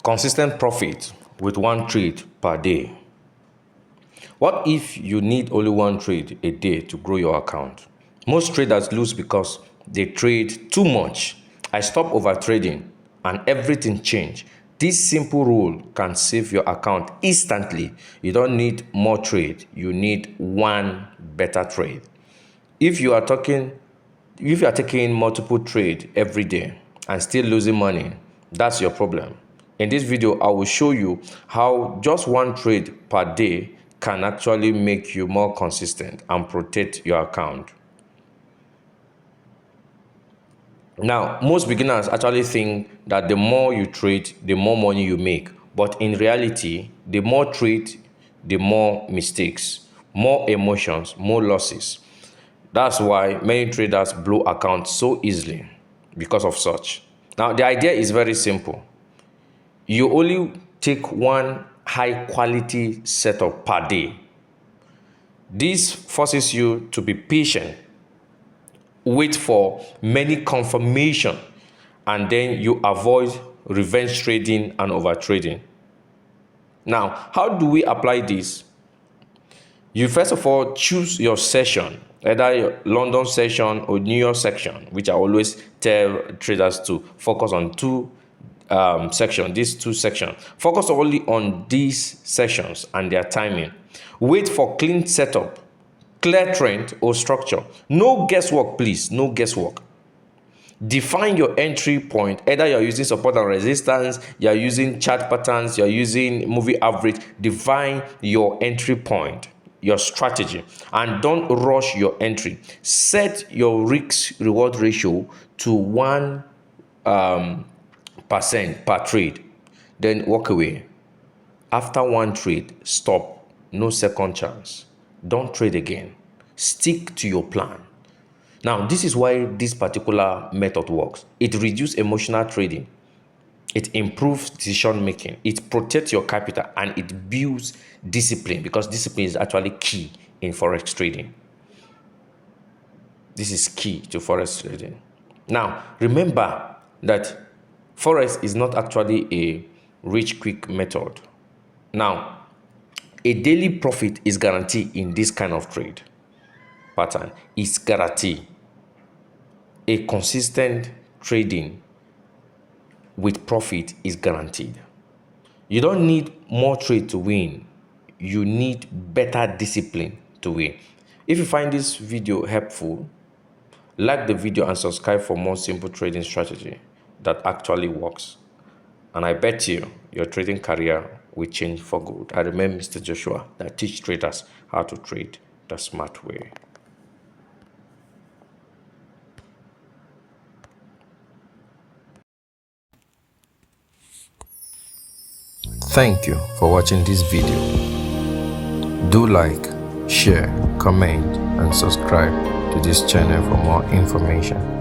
Consistent profit with one trade per day. What if you need only one trade a day to grow your account? Most traders lose because they trade too much. I stop overtrading and everything changed. This simple rule can save your account instantly. You don't need more trade. You need one better trade. If you are taking multiple trade every day and still losing money, that's your problem. In this video, I will show you how just one trade per day can actually make you more consistent and protect your account. Now, most beginners actually think that the more you trade, the more money you make. But in reality, the more trade, the more mistakes, more emotions, more losses. That's why many traders blow accounts so easily because of such. Now, the idea is very simple. You only take one high quality setup per day. This forces you to be patient, wait for many confirmation, and then you avoid revenge trading and overtrading. Now, how do we apply this? You first of all choose your session, either your London session or New York section, which I always tell traders to focus on these two sections. Focus only on these sessions and their timing. Wait for clean setup, clear trend or structure. No guesswork, please. No guesswork. Define your entry point. Either you're using support and resistance, you're using chart patterns, you're using moving average. Define your entry point, your strategy, and don't rush your entry. Set your risk reward ratio to 1% per trade. Then walk away. After one trade, stop. No second chance. Don't trade again. Stick to your plan. Now, this is why this particular method works. It reduces emotional trading. It improves decision making. It protects your capital and it builds discipline, because discipline is actually key in Forex trading. This is key to Forex trading. Now, remember that Forex is not actually a rich quick method. Now, a daily profit is guaranteed in this kind of trade pattern. It's guaranteed. A consistent trading with profit is guaranteed. You don't need more trade to win. You need better discipline to win. If you find this video helpful, like the video and subscribe for more simple trading strategy that actually works. And I bet you your trading career will change for good. I remain Mr. Joshua, that teach traders how to trade the smart way. Thank you for watching this video. Do like, share, comment, and subscribe to this channel for more information.